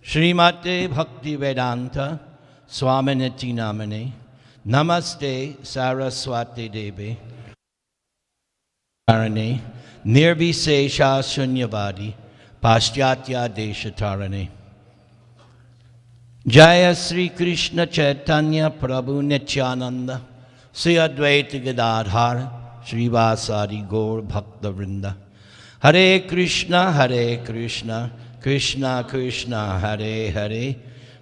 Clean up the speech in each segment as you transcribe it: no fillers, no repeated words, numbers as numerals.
Śrimate Bhaktivedānta Swami Namane Namaste Saraswati Devi Ācārya Nirvisesha Shunyavadi Paśtyatya Deshatarane. Jaya Sri Krishna Chaitanya Prabhu Nityananda Sri Advaita Gadadhara Srivasadi Gaur Bhakta Vrinda. Hare Krishna, Krishna Krishna, Hare Hare,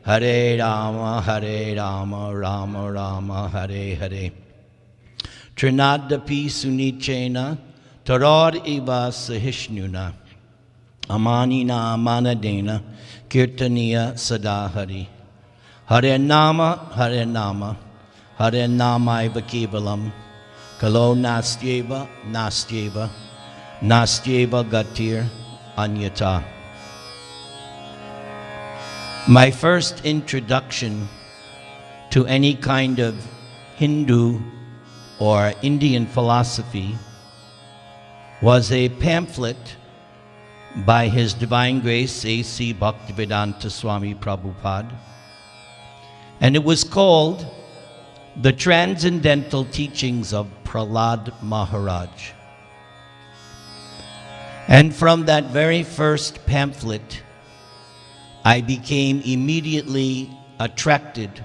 Hare Rama, Rama Rama, Hare Hare. Trinadapi Sunichena, Tarad Eva Sahishnuna, Amanina Manadena, Kirtaniya Sadahari. Hare Nama, Hare Nama, Hare Namaiva Kevalam, Kalo Nastyeva, Nastyeva, Nastyeva Gatir Anyata. My first introduction to any kind of Hindu or Indian philosophy was a pamphlet by His Divine Grace A.C. Bhaktivedānta Swami Prabhupāda, and it was called The Transcendental Teachings of Prahlad Maharaj. And from that very first pamphlet, I became immediately attracted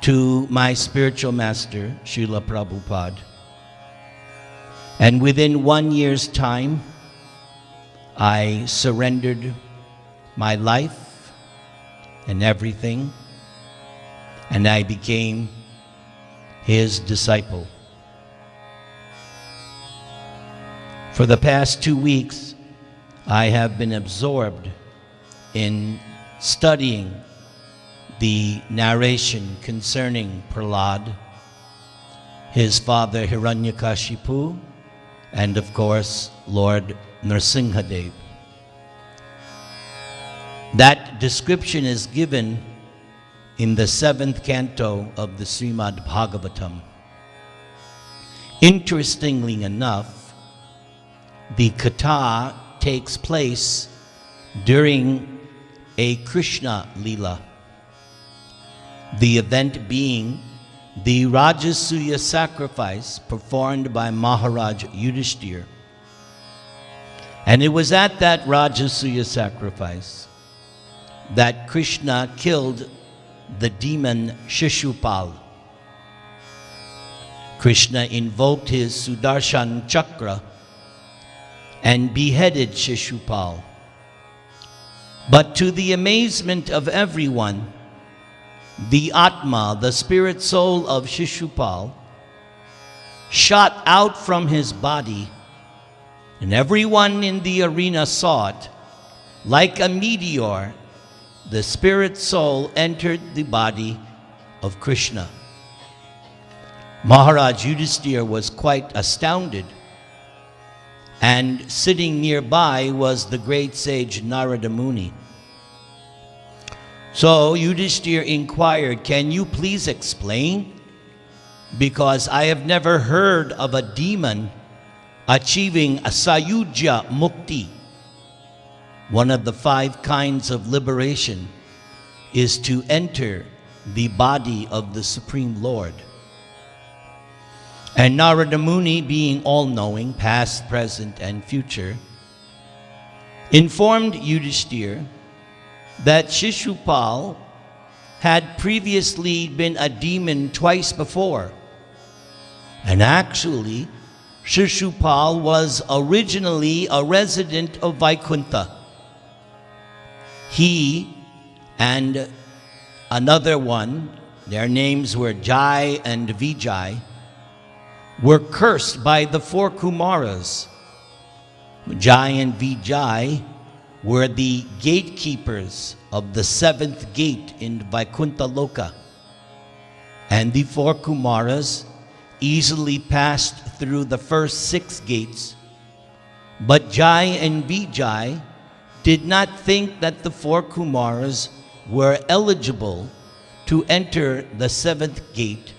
to my spiritual master, Srila Prabhupada. And within 1 year's time, I surrendered my life and everything, and I became his disciple. For the past 2 weeks, I have been absorbed in studying the narration concerning Prahlad, his father Hiraṇyakashipu, and of course, Lord Nrsimhadev. That description is given in the 7th canto of the Śrimad-Bhāgavatam. Interestingly enough, the katha takes place during a Krishna Leela, the event being the Rajasuya sacrifice performed by Maharaj Yudhiṣṭhira. And it was at that Rajasuya sacrifice that Krishna killed the demon Shishupal. Krishna invoked his Sudarshan Chakra and beheaded Shishupal. But to the amazement of everyone, the Atma, the spirit soul of Shishupal, shot out from his body, and everyone in the arena saw it. Like a meteor, the spirit soul entered the body of Krishna. Maharaj Yudhiṣṭhira was quite astounded, and sitting nearby was the great sage Nārada Muni. So Yudhiṣṭhira inquired, "Can you please explain? Because I have never heard of a demon achieving a Sayujya Mukti." One of the 5 kinds of liberation is to enter the body of the Supreme Lord. And Nārada Muni, being all-knowing, past, present, and future, informed Yudhiṣṭhira that Shishupal had previously been a demon twice before. And actually, Shishupal was originally a resident of Vaikuntha. He and another one, their names were Jai and Vijay, were cursed by the 4 Kumaras. Jai and Vijay were the gatekeepers of the 7th gate in Vaikuntha Loka. And the 4 Kumaras easily passed through the first 6 gates. But Jai and Vijay did not think that the 4 Kumaras were eligible to enter the 7th gate,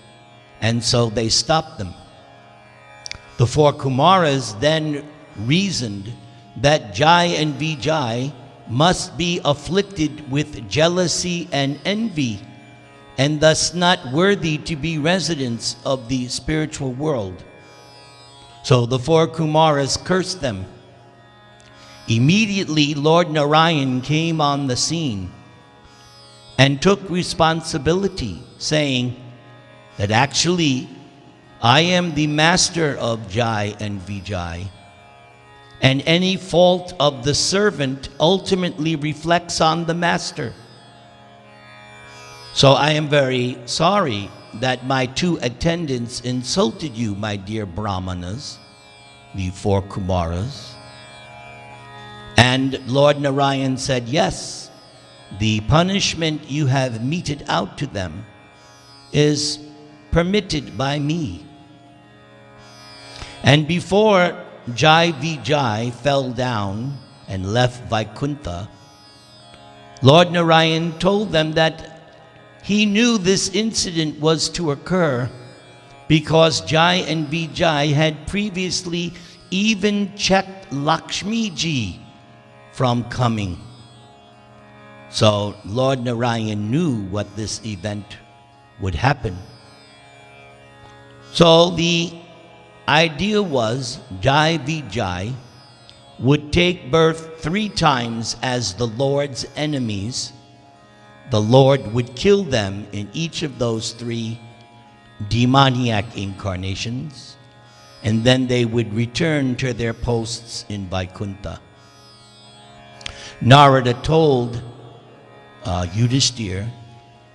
and so they stopped them. The 4 Kumaras then reasoned that Jai and Vijay must be afflicted with jealousy and envy, and thus not worthy to be residents of the spiritual world. So the four Kumaras cursed them. Immediately, Lord Narayan came on the scene and took responsibility, saying that actually, I am the master of Jai and Vijay, and any fault of the servant ultimately reflects on the master. So I am very sorry that my two attendants insulted you, my dear Brahmanas, the four Kumaras. And Lord Narayan said, yes, the punishment you have meted out to them is permitted by me. And before Jai Vijay fell down and left Vaikuntha, Lord Narayan told them that he knew this incident was to occur because Jai and Vijay had previously even checked Lakshmi Ji from coming. So Lord Narayan knew what this event would happen. So the idea was Jai Vijay would take birth 3 times as the Lord's enemies. The Lord would kill them in each of those 3 demoniac incarnations, and then they would return to their posts in Vaikuntha. Nārada told Yudhiṣṭhira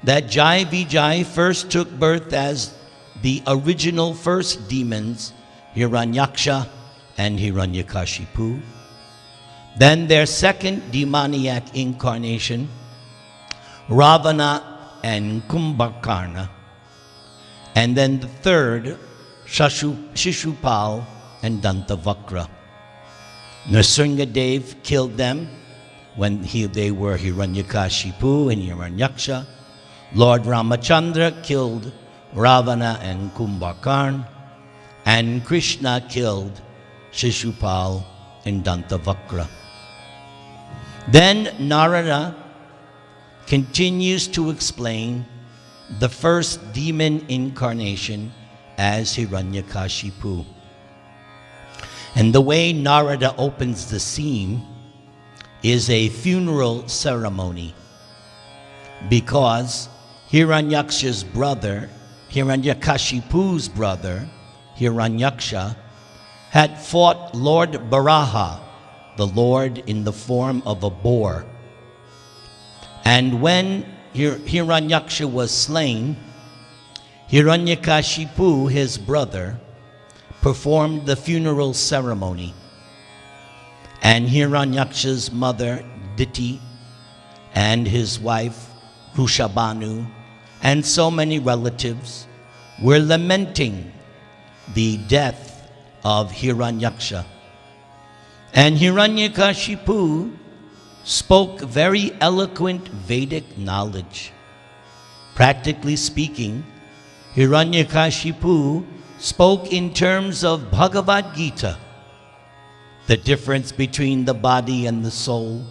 that Jai Vijay first took birth as the original first demons, Hiraṇyaksha and Hiraṇyakashipu. Then their second demoniac incarnation, Ravana and Kumbhakarna. And then the third, Shishupal and Dantavakra. Nrsingadev killed them when they were Hiraṇyakashipu and Hiranyaksha. Lord Ramachandra killed Ravana and Kumbhakarna. And Krishna killed Shishupal and Dantavakra. Then Nārada continues to explain the first demon incarnation as Hiraṇyakashipu. And the way Nārada opens the scene is a funeral ceremony, because Hiranyaksha's brother, Hiranyakashipu's brother, Hiranyaksha, had fought Lord Baraha, the Lord in the form of a boar. And when Hiranyaksha was slain, Hiranyakashipu, his brother, performed the funeral ceremony. And Hiranyaksha's mother, Diti, and his wife, Rushabhanu, and so many relatives were lamenting the death of Hiranyaksha. And Hiranyakashipu spoke very eloquent Vedic knowledge. Practically speaking, Hiranyakashipu spoke in terms of Bhagavad Gita, the difference between the body and the soul,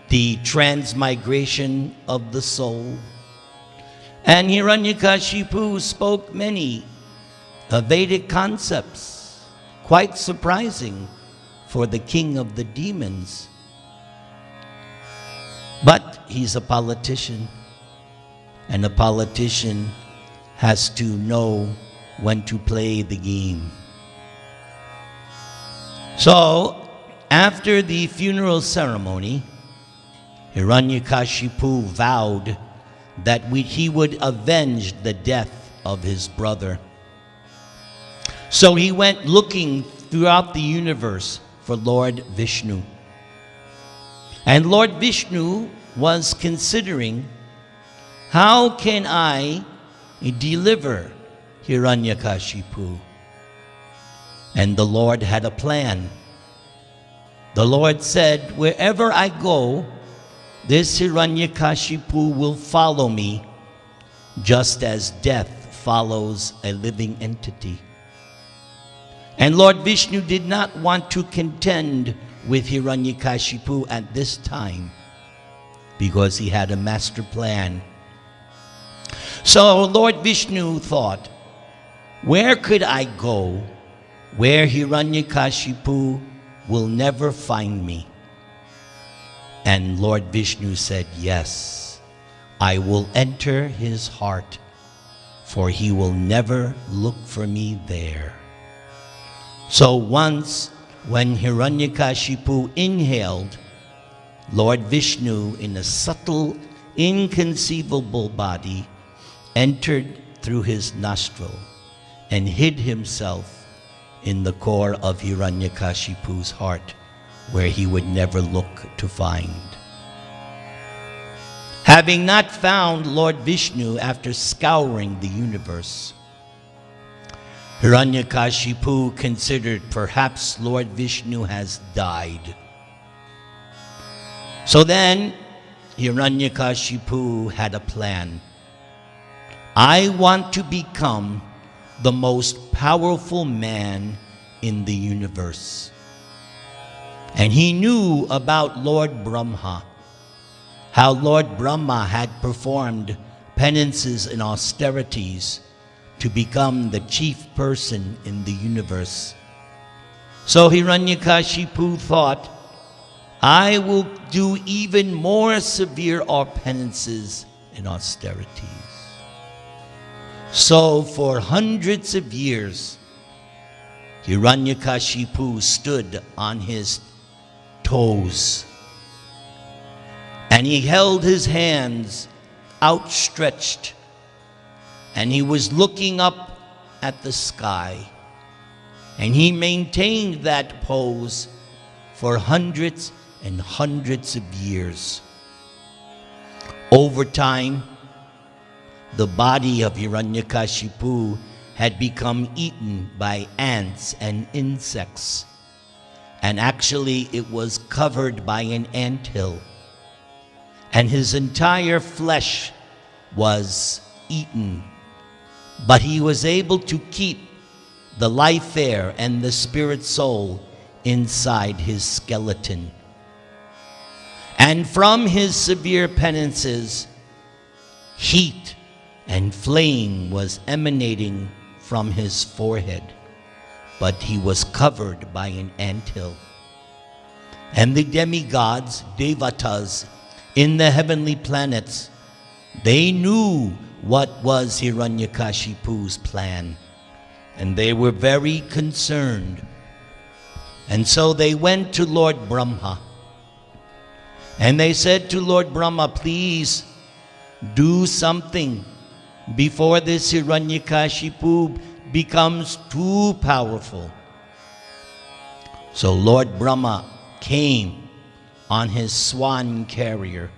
the transmigration of the soul. And Hiranyakashipu spoke many Vedic concepts, quite surprising for the king of the demons. But he's a politician, and a politician has to know when to play the game. So, after the funeral ceremony, Hiranyakashipu vowed that he would avenge the death of his brother. So he went looking throughout the universe for Lord Vishnu. And Lord Vishnu was considering, how can I deliver Hiranyakashipu? And the Lord had a plan. The Lord said, wherever I go, this Hiranyakashipu will follow me, just as death follows a living entity. And Lord Vishnu did not want to contend with Hiraṇyakashipu at this time because he had a master plan. So Lord Vishnu thought, where could I go where Hiraṇyakashipu will never find me? And Lord Vishnu said, yes, I will enter his heart, for he will never look for me there. So once when Hiraṇyakashipu inhaled, Lord Vishnu in a subtle, inconceivable body entered through his nostril and hid himself in the core of Hiraṇyakashipu's heart, where he would never look to find. Having not found Lord Vishnu after scouring the universe, Hiraṇyakashipu considered perhaps Lord Vishnu has died. So then Hiraṇyakashipu had a plan. I want to become the most powerful man in the universe. And he knew about Lord Brahma, how Lord Brahma had performed penances and austerities to become the chief person in the universe. So Hiraṇyakashipu thought, I will do even more severe penances and austerities. So for hundreds of years, Hiraṇyakashipu stood on his toes, and he held his hands outstretched, and he was looking up at the sky, and he maintained that pose for hundreds and hundreds of years. Over time, the body of Hiraṇyakashipu had become eaten by ants and insects, and actually it was covered by an anthill, and his entire flesh was eaten, but he was able to keep the life air and the spirit soul inside his skeleton. And from his severe penances, heat and flame was emanating from his forehead, but he was covered by an anthill. And the demigods, devatas, in the heavenly planets, they knew what was Hiraṇyakashipu's plan, and they were very concerned. And so they went to Lord Brahma, and they said to Lord Brahma, please do something before this Hiraṇyakashipu becomes too powerful. So Lord Brahma came on his swan carrier,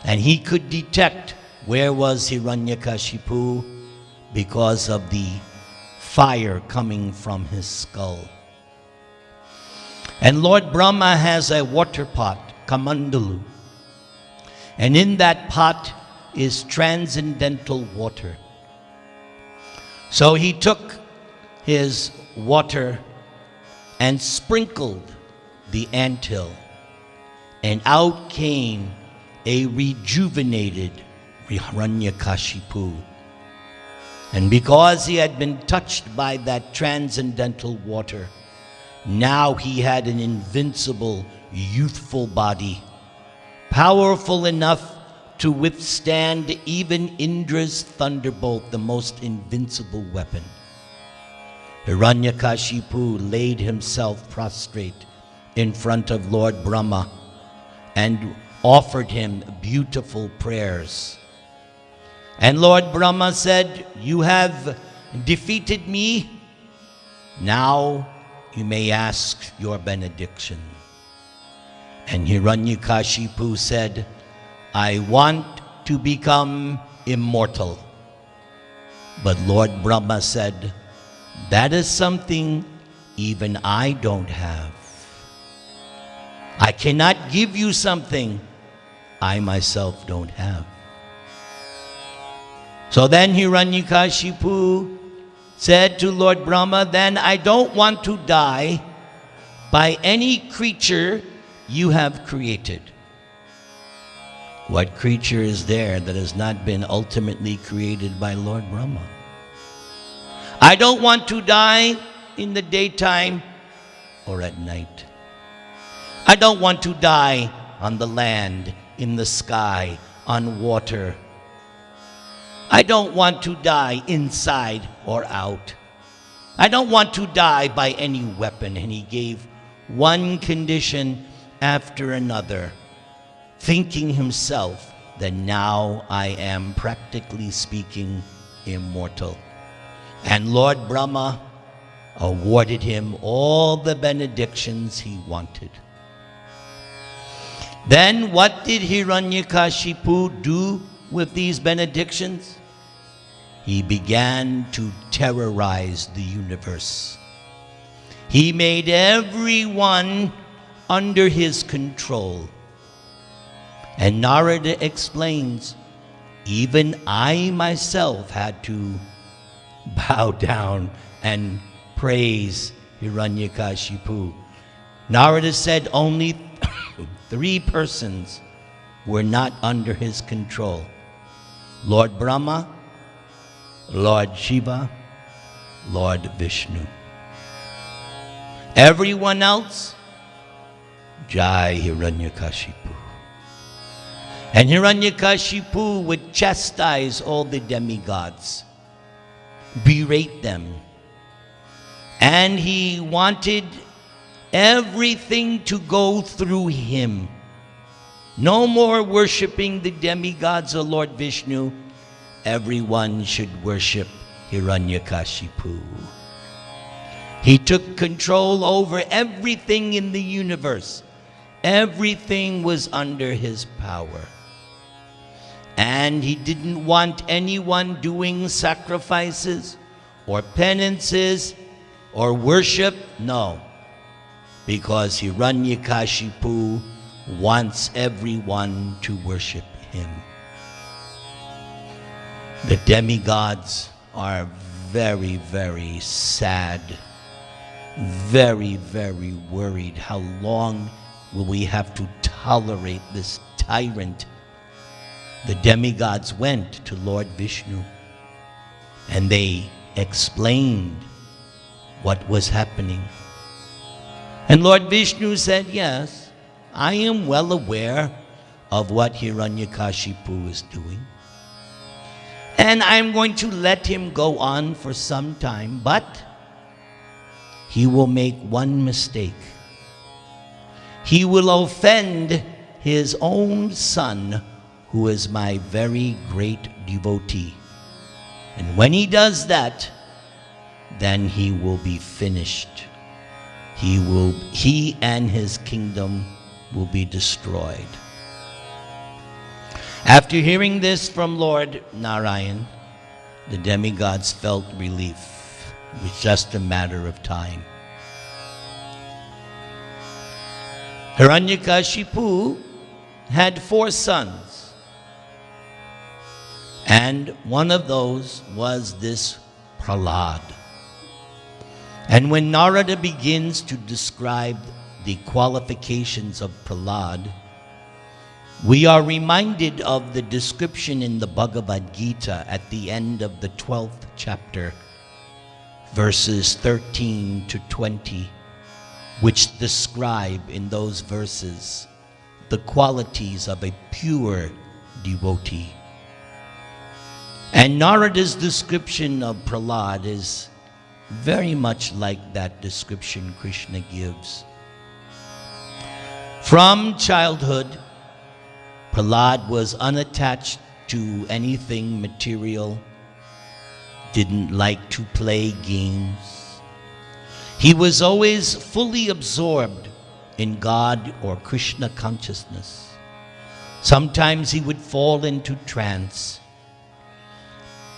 and he could detect where was Hiraṇyakashipu because of the fire coming from his skull. And Lord Brahma has a water pot, kamandalu, and in that pot is transcendental water. So he took his water and sprinkled the anthill, and out came a rejuvenated Hiraṇyakashipu. And because he had been touched by that transcendental water, now he had an invincible, youthful body, powerful enough to withstand even Indra's thunderbolt, the most invincible weapon. Hiraṇyakashipu laid himself prostrate in front of Lord Brahma and offered him beautiful prayers. And Lord Brahma said, you have defeated me. Now you may ask your benediction. And Hiraṇyakashipu said, I want to become immortal. But Lord Brahma said, that is something even I don't have. I cannot give you something I myself don't have. So then Hiraṇyakashipu said to Lord Brahma, then I don't want to die, by any creature you have created. What creature is there that has not been ultimately created by Lord Brahma? I don't want to die in the daytime or at night. I don't want to die on the land, in the sky, on water. I don't want to die inside or out. I don't want to die by any weapon. And he gave one condition after another, thinking himself that now I am, practically speaking, immortal. And Lord Brahma awarded him all the benedictions he wanted. Then what did Hiraṇyakashipu do with these benedictions? He began to terrorize the universe. He made everyone under his control. And Nārada explains, even I myself had to bow down and praise Hiraṇyakashipu. Nārada said only 3 persons were not under his control: Lord Brahma, Lord Shiva, Lord Vishnu. Everyone else, Jai Hiraṇyakashipu. And Hiraṇyakashipu would chastise all the demigods, berate them, and he wanted everything to go through him. No more worshiping the demigods or Lord Vishnu. Everyone should worship Hiraṇyakashipu. He took control over everything in the universe. Everything was under his power. And he didn't want anyone doing sacrifices or penances or worship. No. Because Hiraṇyakashipu wants everyone to worship him. The demigods are very, very sad, very, very worried. How long will we have to tolerate this tyrant? The demigods went to Lord Vishnu and they explained what was happening. And Lord Vishnu said, yes, I am well aware of what Hiraṇyakashipu is doing. And I'm going to let him go on for some time, but he will make one mistake. He will offend his own son, who is my very great devotee. And when he does that, then he will be finished. He and his kingdom will be destroyed. After hearing this from Lord Narayan, the demigods felt relief. It was just a matter of time. Hiraṇyakashipu had 4 sons. And one of those was this Prahlāda. And when Nārada begins to describe the qualifications of Prahlāda, we are reminded of the description in the Bhagavad Gita at the end of the 12th chapter, verses 13 to 20, which describe in those verses the qualities of a pure devotee. And Narada's description of Prahlāda is very much like that description Krishna gives. From childhood, Prahlāda was unattached to anything material, didn't like to play games. He was always fully absorbed in God or Krishna consciousness. Sometimes he would fall into trance.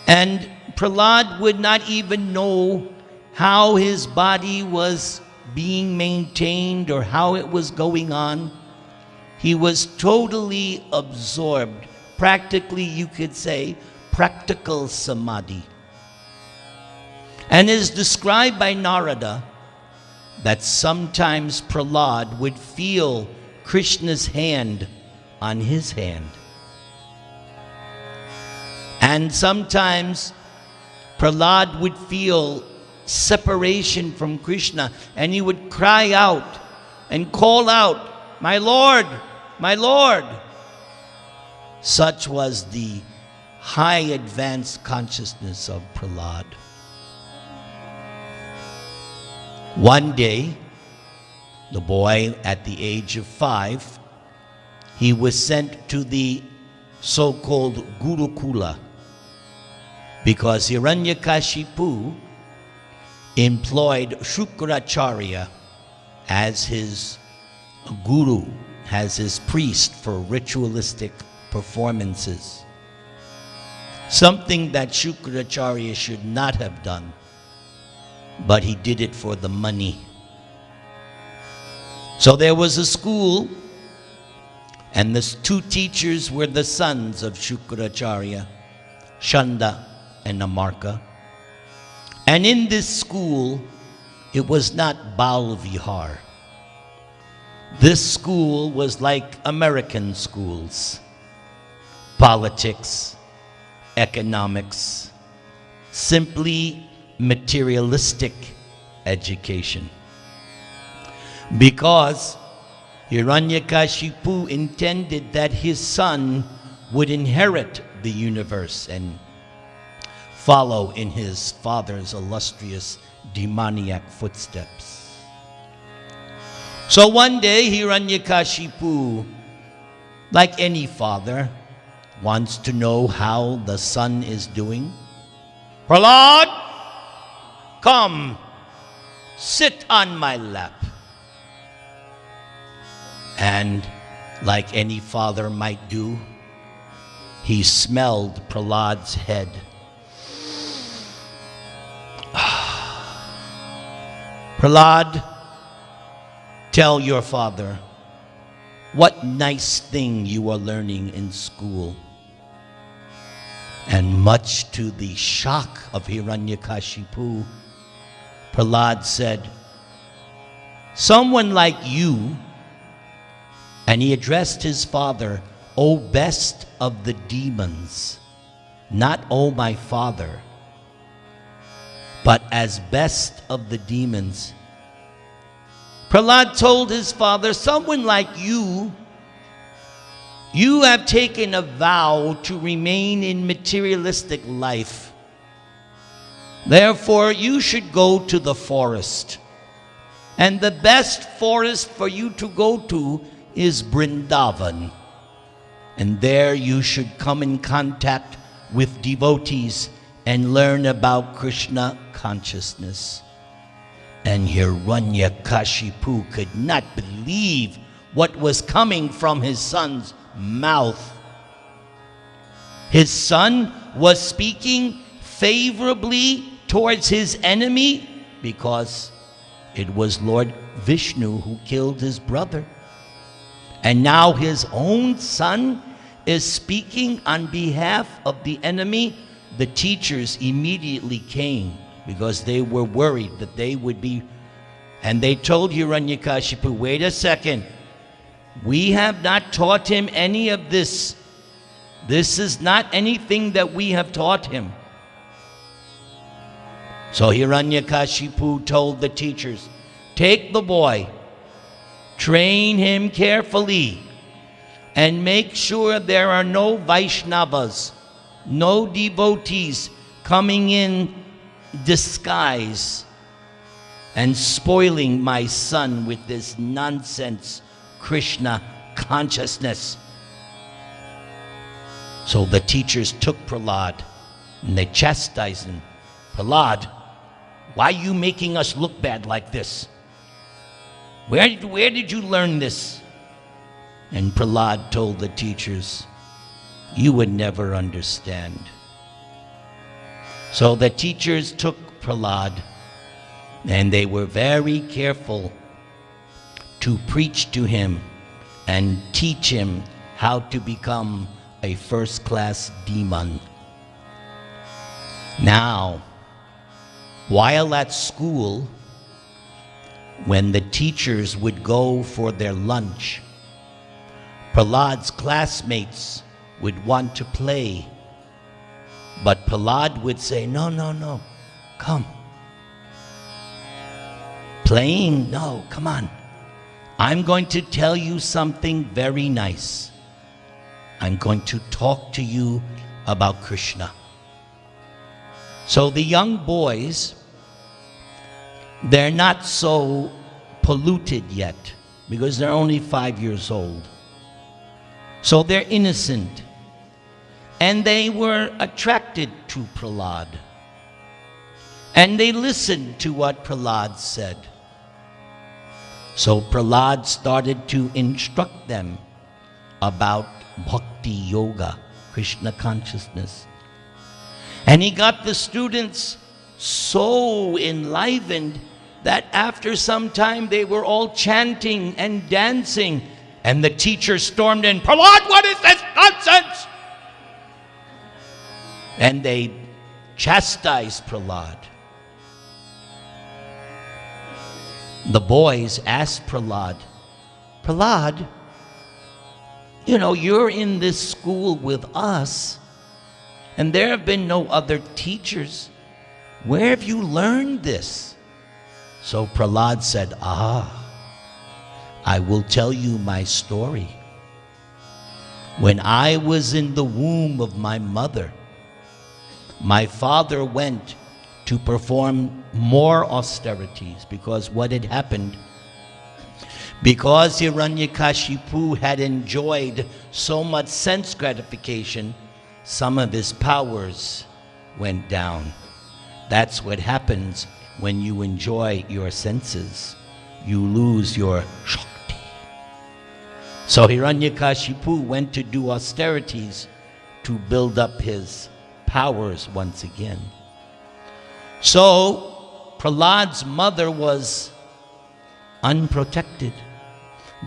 And Prahlāda would not even know how his body was being maintained or how it was going on. He was totally absorbed, practically you could say, practical samadhi. And is described by Nārada that sometimes Prahlad would feel Krishna's hand on his hand. And sometimes Prahlad would feel separation from Krishna, and he would cry out and call out, "My Lord, my Lord." Such was the high advanced consciousness of Prahlad. One day, the boy at the age of 5, he was sent to the so-called Gurukula because Hiraṇyakashipu employed Śukracārya as his guru, as his priest for ritualistic performances. Something that Śukracārya should not have done, but he did it for the money. So there was a school, and the 2 teachers were the sons of Śukracārya, Shanda and Amarka. And in this school, it was not Bal Vihar. This school was like American schools: politics, economics, simply materialistic education. Because Hiraṇyakashipu intended that his son would inherit the universe and follow in his father's illustrious demoniac footsteps. So one day Hiraṇyakashipu, like any father, wants to know how the son is doing. "Prahlad, come, sit on my lap." And like any father might do, he smelled Prahlad's head. "Prahlad, tell your father what nice thing you are learning in school." And much to the shock of Hiraṇyakashipu, Prahlad said, "Someone like you," and he addressed his father, "O best of the demons," not "O my father," but as best of the demons. Prahlad told his father, "Someone like you have taken a vow to remain in materialistic life. Therefore, you should go to the forest. And the best forest for you to go to is Vrindavan. And there you should come in contact with devotees and learn about Krishna consciousness." And Hiraṇyakashipu could not believe what was coming from his son's mouth. His son was speaking favorably towards his enemy because it was Lord Vishnu who killed his brother. And now his own son is speaking on behalf of the enemy. The teachers immediately came because they were worried that they would be, and they told Hiraṇyakashipu, "Wait a second, we have not taught him any of this. This is not anything that we have taught him." So Hiraṇyakashipu told the teachers, "Take the boy, train him carefully, and make sure there are no Vaishnavas, no devotees coming in disguise and spoiling my son with this nonsense Krishna consciousness." So the teachers took Prahlad and they chastised him. "Prahlad, why are you making us look bad like this? Where did you learn this?" And Prahlad told the teachers, "You would never understand." So the teachers took Prahlad and they were very careful to preach to him and teach him how to become a first-class demon. Now, while at school, when the teachers would go for their lunch, Prahlad's classmates would want to play, but Prahlad would say, no, no, no, come. Playing? No, come on. I'm going to tell you something very nice. I'm going to talk to you about Krishna. So the young boys, they're not so polluted yet because they're only 5 years old. So they're innocent. And they were attracted to Prahlad. And they listened to what Prahlad said. So Prahlad started to instruct them about bhakti yoga, Krishna consciousness. And he got the students so enlivened that after some time they were all chanting and dancing. And the teacher stormed in, Prahlad, what is this nonsense? And they chastised Prahlad. The boys asked Prahlad, Prahlad, you know, you're in this school with us, and there have been no other teachers. Where have you learned this? So Prahlad said, I will tell you my story. When I was in the womb of my mother, my father went to perform more austerities because what had happened, because Hiraṇyakashipu had enjoyed so much sense gratification, some of his powers went down. That's what happens when you enjoy your senses. You lose your Shakti. So Hiraṇyakashipu went to do austerities to build up his powers once again. So Prahlad's mother was unprotected.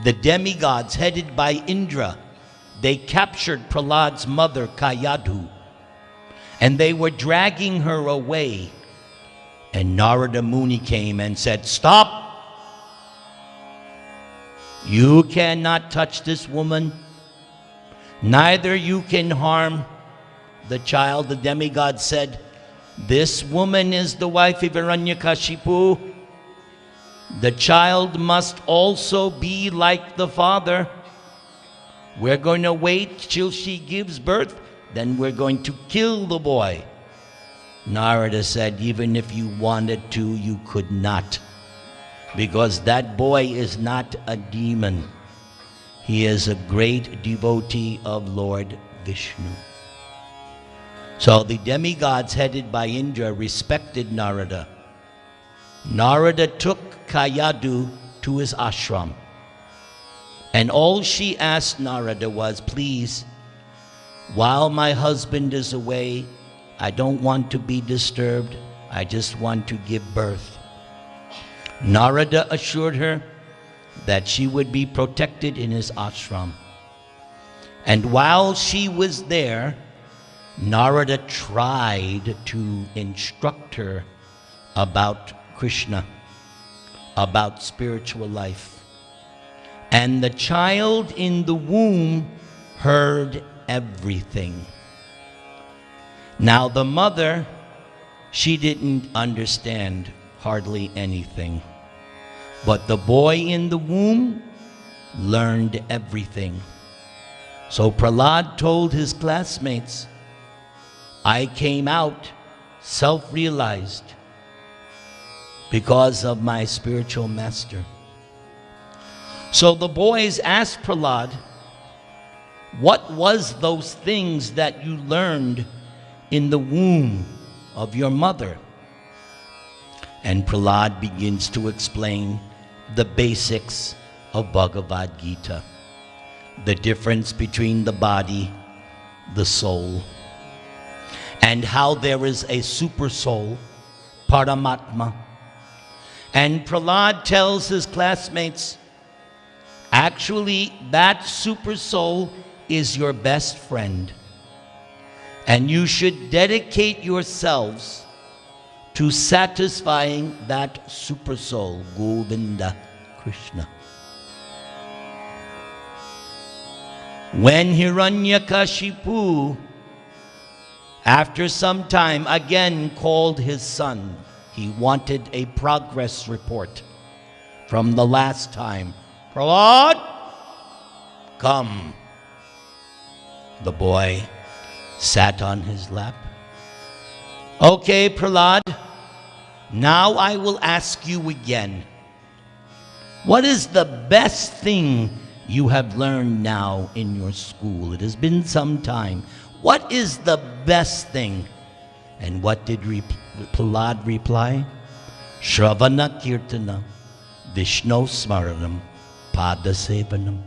The demigods headed by Indra, they captured Prahlad's mother Kayadhu, and they were dragging her away. And Nārada Muni came and said, stop! You cannot touch this woman, neither you can harm the child. The demigod said, this woman is the wife of Hiraṇyakashipu. The child must also be like the father. We're going to wait till she gives birth, then we're going to kill the boy. Nārada said, even if you wanted to, you could not, because that boy is not a demon. He is a great devotee of Lord Vishnu. So the demigods headed by Indra respected Nārada. Nārada took Kayadhu to his ashram. And all she asked Nārada was, please, while my husband is away, I don't want to be disturbed. I just want to give birth. Nārada assured her that she would be protected in his ashram. And while she was there, Nārada tried to instruct her about Krishna, about spiritual life. And the child in the womb heard everything. Now the mother, she didn't understand hardly anything. But the boy in the womb learned everything. So Prahlad told his classmates, I came out self-realized because of my spiritual master. So the boys asked Prahlad, what was those things that you learned in the womb of your mother? And Prahlad begins to explain the basics of Bhagavad Gita, the difference between the body, the soul, and how there is a super soul, Paramatma. And Prahlad tells his classmates, actually, that super soul is your best friend. And you should dedicate yourselves to satisfying that super soul, Govinda Krishna. When Hiraṇyakashipu, after some time, again called his son, he wanted a progress report from the last time. Prahlad, come. The boy sat on his lap. Okay, Prahlad, now I will ask you again. What is the best thing you have learned now in your school? It has been some time. What is the best thing? And what did Prahlad reply? Shravana Kirtana, Vishnu Smaranam, Padasevanam,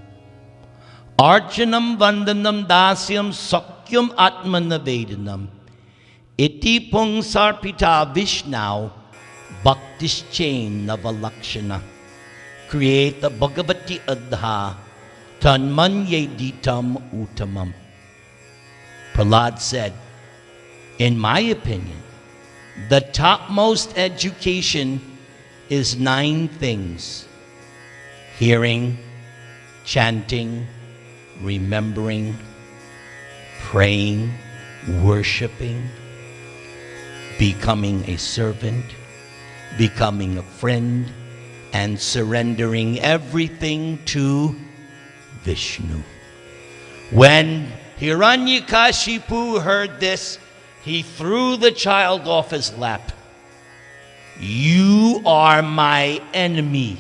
Archanam Vandanam Dasyam Sakyam Atmanavedanam, Iti Pungsarpita Vishnau, Bhaktischain Navalakshana, Create the Bhagavati Adha, Tanmanyeditam Uttamam. Prahlad said, in my opinion, the topmost education is 9 things: hearing, chanting, remembering, praying, worshiping, becoming a servant, becoming a friend, and surrendering everything to Vishnu. When Hiraṇyakashipu heard this, he threw the child off his lap. You are my enemy.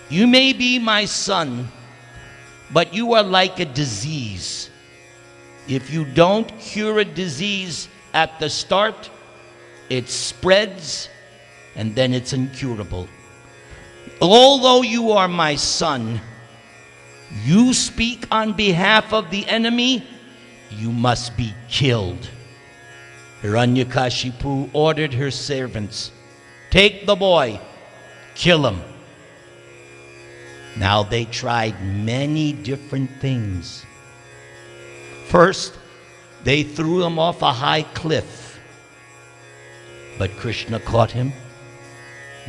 You may be my son, but you are like a disease. If you don't cure a disease at the start, it spreads and then it's incurable. Although you are my son, you speak on behalf of the enemy, you must be killed. Hiraṇyakashipu ordered her servants, take the boy, kill him. Now they tried many different things. First, they threw him off a high cliff. But Krishna caught him.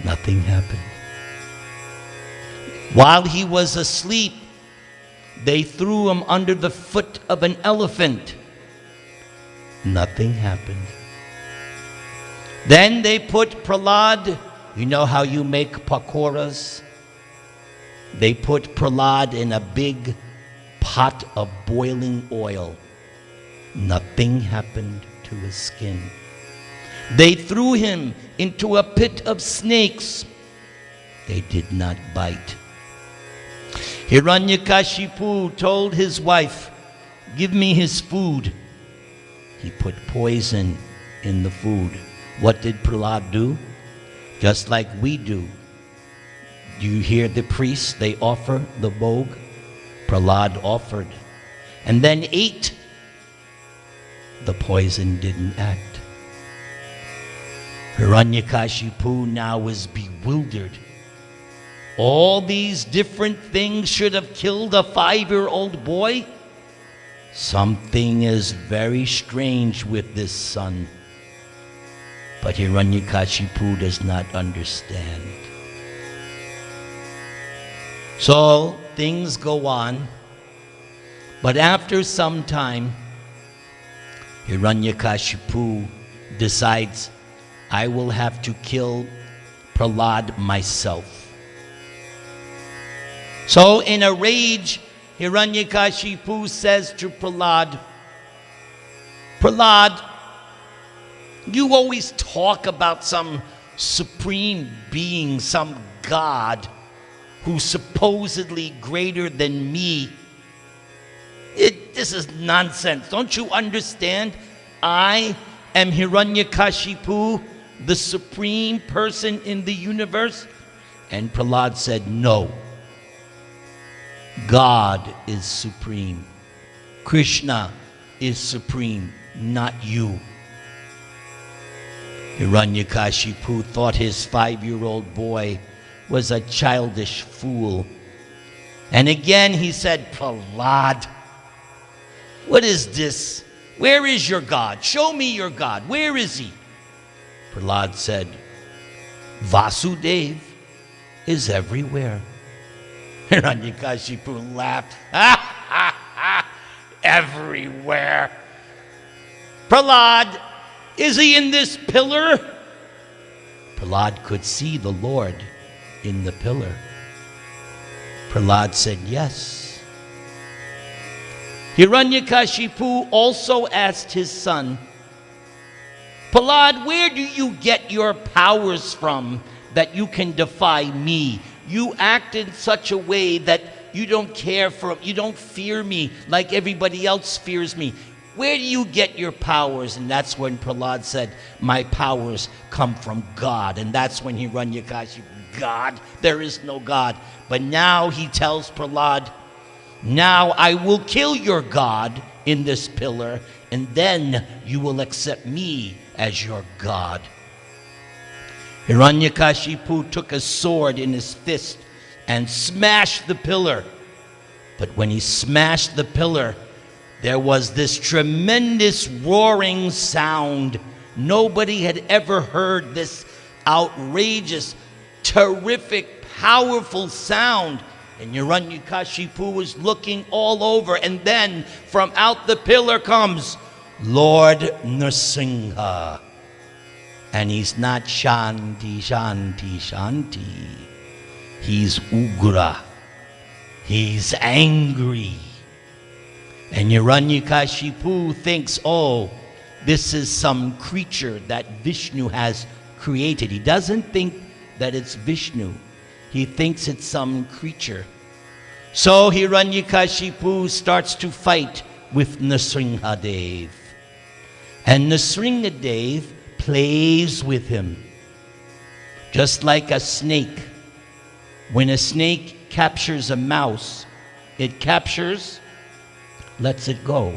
Nothing happened. While he was asleep, they threw him under the foot of an elephant. Nothing happened. Then they put Prahlad, you know how you make pakoras? They put Prahlad in a big pot of boiling oil. Nothing happened to his skin. They threw him into a pit of snakes. They did not bite. Hiraṇyakashipu told his wife, give me his food. He put poison in the food. What did Prahlad do? Just like we do. Do you hear the priests? They offer the bhog. Prahlad offered and then ate. The poison didn't act. Hiraṇyakashipu now is bewildered. All these different things should have killed a 5-year-old boy? Something is very strange with this son. But Hiraṇyakashipu does not understand. So things go on. But after some time, Hiraṇyakashipu decides, I will have to kill Prahlad myself. So in a rage, Hiraṇyakashipu says to Prahlad, Prahlad, you always talk about some supreme being, some God who's supposedly greater than me. This is nonsense. Don't you understand? I am Hiraṇyakashipu, the supreme person in the universe. And Prahlad said, no. God is supreme. Krishna is supreme, not you. Hiraṇyakashipu thought his 5-year-old boy was a childish fool. And again he said, Prahlad, what is this? Where is your God? Show me your God. Where is he? Prahlad said, Vasudeva is everywhere. Hiraṇyakashipu laughed. Everywhere. Prahlad, is he in this pillar? Prahlad could see the Lord in the pillar. Prahlad said, yes. Hiraṇyakashipu also asked his son, Prahlad, where do you get your powers from that you can defy me? You act in such a way that you don't fear me like everybody else fears me. Where do you get your powers? And that's when Prahlad said, my powers come from God. And that's when Hiraṇyakashipu, God? There is no God. But now he tells Prahlad, now I will kill your God in this pillar, and then you will accept me as your God. Hiraṇyakashipu took a sword in his fist and smashed the pillar. But when he smashed the pillar, there was this tremendous roaring sound. Nobody had ever heard this outrageous, terrific, powerful sound. And Hiraṇyakashipu was looking all over, and then from out the pillar comes Lord Nrsimha. And he's not Shanti, Shanti, Shanti. He's Ugra. He's angry. And Hiraṇyakashipu thinks, oh, this is some creature that Vishnu has created. He doesn't think that it's Vishnu. He thinks it's some creature. So Hiraṇyakashipu starts to fight with Nrsimhadev. And Nrsimhadev plays with him. Just like a snake. When a snake captures a mouse, it captures, lets it go.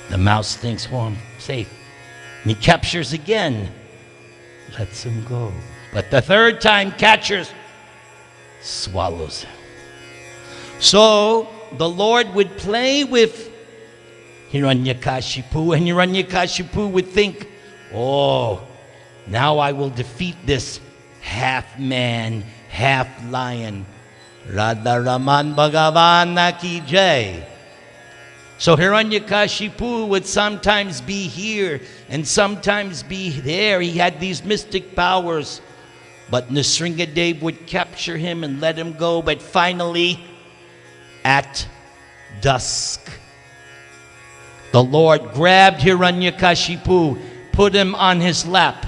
The mouse thinks, well, I'm safe. And he captures again, lets him go. But the third time catches, swallows him. So the Lord would play with Hiraṇyakashipu, and Hiraṇyakashipu would think, oh, now I will defeat this half man, half lion. Radha Raman Bhagavana Ki Jai. So Hiraṇyakashipu would sometimes be here and sometimes be there. He had these mystic powers. But Nrsimhadev would capture him and let him go. But finally, at dusk, the Lord grabbed Hiraṇyakashipu, put him on his lap,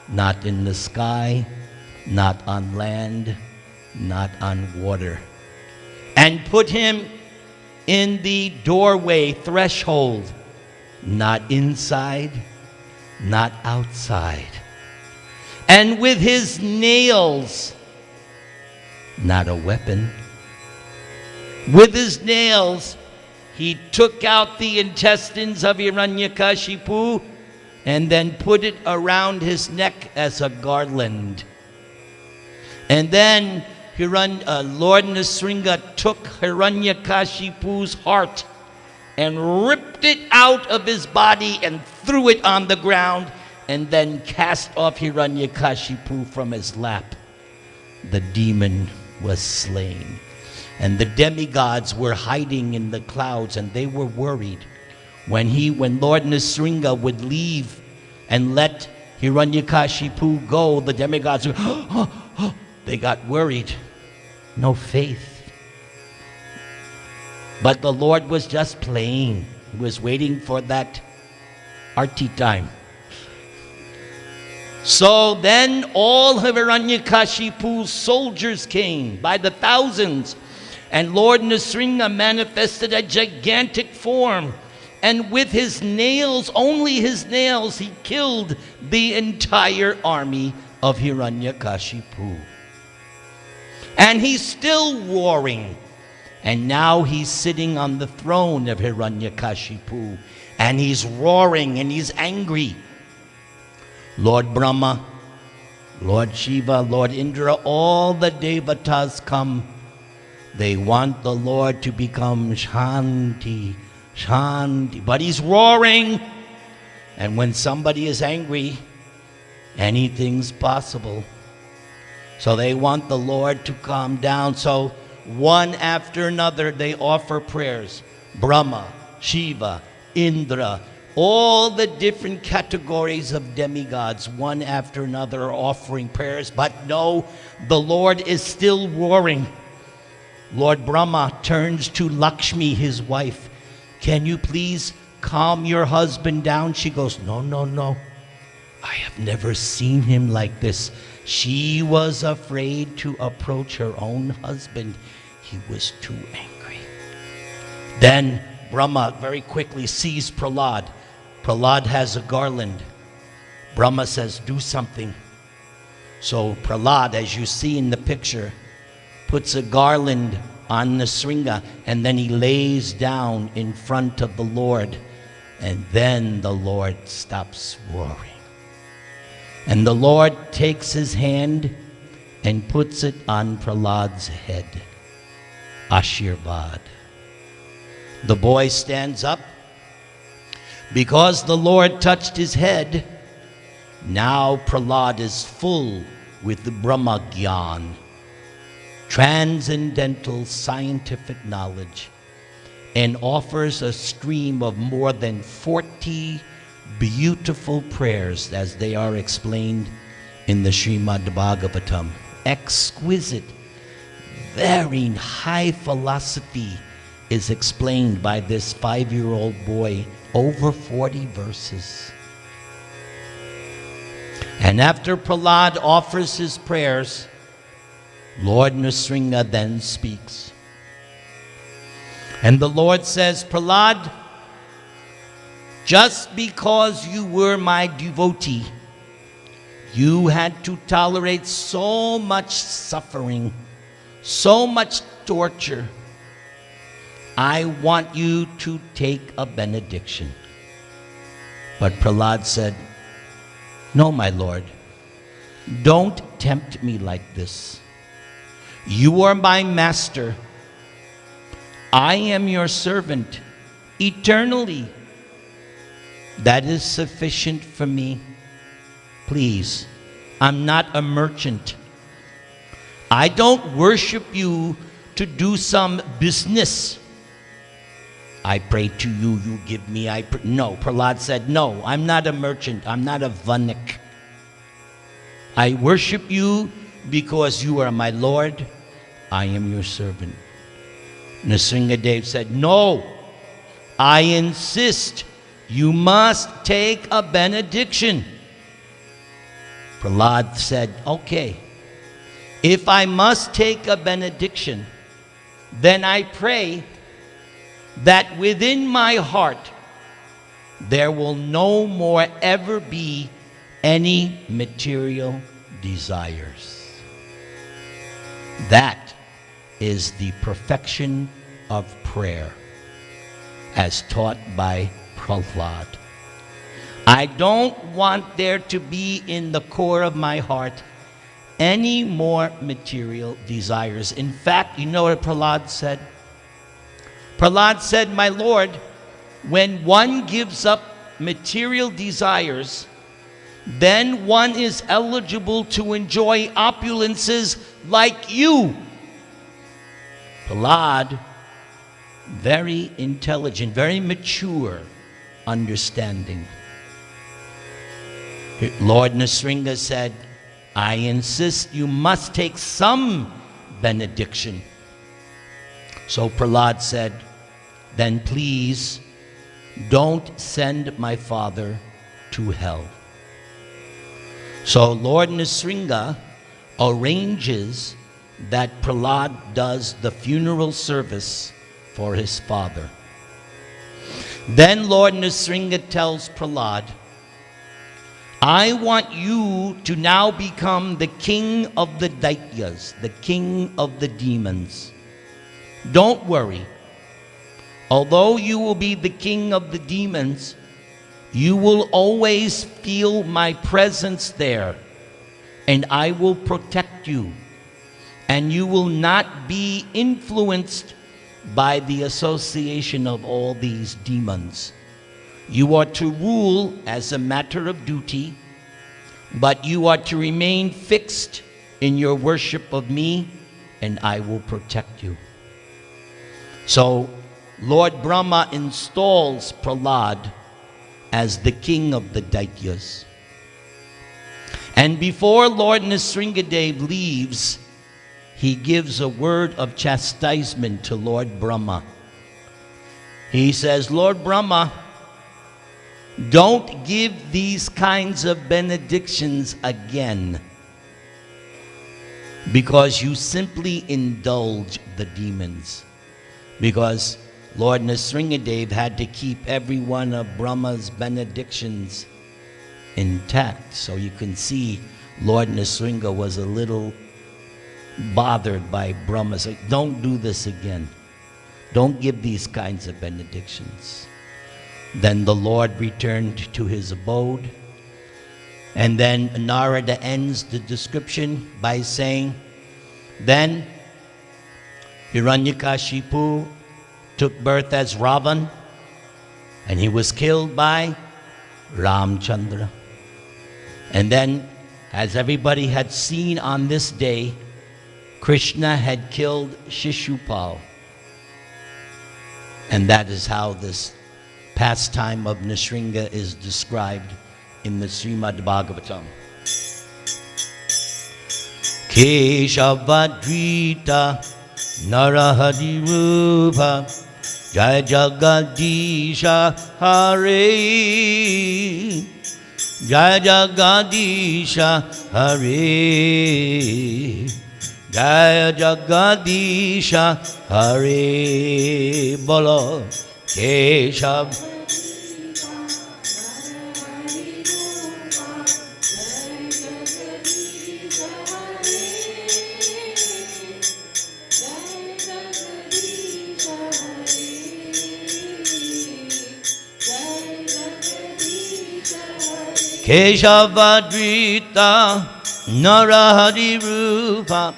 not in the sky, not on land, not on water, and put him in the doorway threshold, not inside, not outside. And with his nails, not a weapon, with his nails, he took out the intestines of Hiraṇyakashipu and then put it around his neck as a garland. And then Lord Nrsimha took Hiraṇyakashipu's heart and ripped it out of his body and threw it on the ground, and then cast off Hiraṇyakashipu from his lap. The demon was slain. And the demigods were hiding in the clouds, and they were worried. When Lord Nrsimha would leave and let Hiraṇyakashipu go, the demigods were, they got worried. No faith. But the Lord was just playing. He was waiting for that arti time. So then all Hiraṇyakashipu's soldiers came by the thousands, and Lord Nrsimha manifested a gigantic form, and with his nails, only his nails, he killed the entire army of Hiraṇyakashipu. And he's still roaring, and now he's sitting on the throne of Hiraṇyakashipu, and he's roaring and he's angry. Lord Brahma, Lord Shiva, Lord Indra, all the devatas come. They want the Lord to become Shanti, Shanti. But he's roaring. And when somebody is angry, Anything's possible. So they want the Lord to calm down. So one after another, they offer prayers. Brahma, Shiva, Indra, all the different categories of demigods, one after another, are offering prayers. But no, the Lord is still roaring. Lord Brahma turns to Lakshmi, his wife. Can you please calm your husband down? She goes, no, no, no. I have never seen him like this. She was afraid to approach her own husband. He was too angry. Then Brahma very quickly sees Prahlad. Prahlad has a garland. Brahma says, do something. So Prahlad, as you see in the picture, puts a garland on the Sringa, and then he lays down in front of the Lord. And then the Lord stops roaring. And the Lord takes his hand and puts it on Prahlad's head. Ashirvad. The boy stands up. Because the Lord touched his head, now Prahlad is full with the Brahma Gyan, transcendental scientific knowledge, and offers a stream of more than 40 beautiful prayers as they are explained in the Śrimad-Bhāgavatam. Exquisite, very high philosophy is explained by this 5-year-old boy, over 40 verses. And after Prahlad offers his prayers, Lord Nrsimha then speaks. And the Lord says, Prahlad, just because you were my devotee, you had to tolerate so much suffering, so much torture. I want you to take a benediction. But Prahlad said, no, my Lord, don't tempt me like this. You are my master. I am your servant eternally. That is sufficient for me. Please, I'm not a merchant. I don't worship you to do some business. I pray to you, you give me, No, Prahlad said, no, I'm not a merchant. I'm not a vanik. I worship you because you are my Lord. I am your servant. Nrsimhadev said, no, I insist. You must take a benediction. Prahlad said, okay, if I must take a benediction, then I pray that within my heart there will no more ever be any material desires. That is the perfection of prayer as taught by Prahlad. I don't want there to be in the core of my heart any more material desires. In fact, you know what Prahlad said? Prahlad said, my Lord, when one gives up material desires, then one is eligible to enjoy opulences like you. Prahlad, very intelligent, very mature understanding. Lord Nrsimha said, I insist you must take some benediction. So Prahlad said, then please don't send my father to hell. So Lord Nrsimha arranges that Prahlad does the funeral service for his father. Then Lord Nrsimha tells Prahlad, I want you to now become the king of the Daityas, the king of the demons. Don't worry. Although you will be the king of the demons, you will always feel my presence there, and I will protect you, and you will not be influenced by the association of all these demons. You are to rule as a matter of duty, but you are to remain fixed in your worship of me, and I will protect you. So Lord Brahma installs Prahlad as the king of the Daityas. And before Lord Nrisimhadev leaves, he gives a word of chastisement to Lord Brahma. He says, Lord Brahma, don't give these kinds of benedictions again, because you simply indulge the demons. Because Lord Nrisimhadev had to keep every one of Brahma's benedictions intact. So you can see Lord Nrisimha was a little bothered by Brahma. So don't do this again. Don't give these kinds of benedictions. Then the Lord returned to his abode. And then Nārada ends the description by saying, then Hiraṇyakashipu took birth as Ravan, and he was killed by Ramchandra. And then, as everybody had seen on this day, Krishna had killed Shishupal. And that is how this pastime of Nrisimha is described in the Śrimad-Bhāgavatam. Keshavadrita Narahari Rupa Jai Jagadisha Hare Jai Jagadisha Hare Jai Jagadisha Hare Bolo Keshav Keshavadrita Narahari Rupa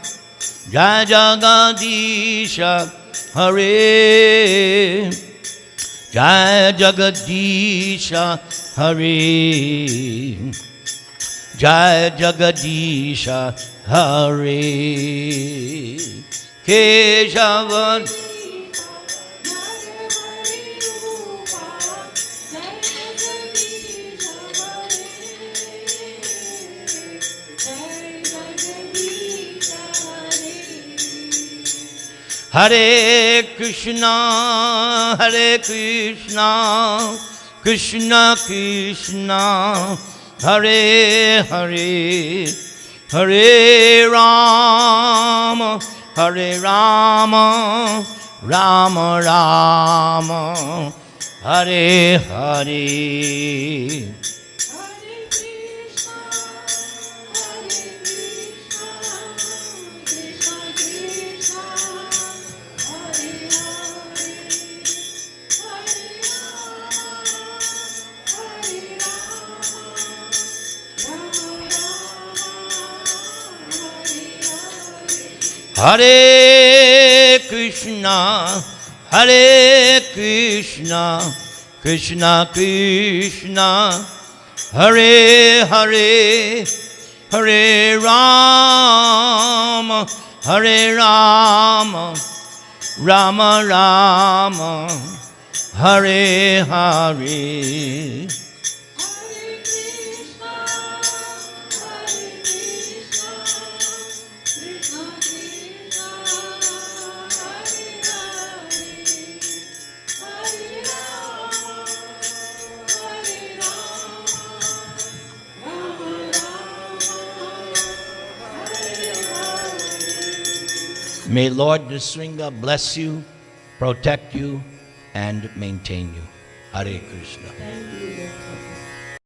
Jai Jagadisha Hare Jai Jagadisha Hare Jai Jagadisha Hare Keshavadrita Hare Krishna, Krishna Krishna, Hare Hare, Hare Rama, Rama Rama, Hare Hare. Hare Krishna, Krishna Krishna, Hare Hare, Hare Rama, Rama Rama, Hare Hare. May Lord Nrisimha bless you, protect you, and maintain you. Hare Krishna. Thank you.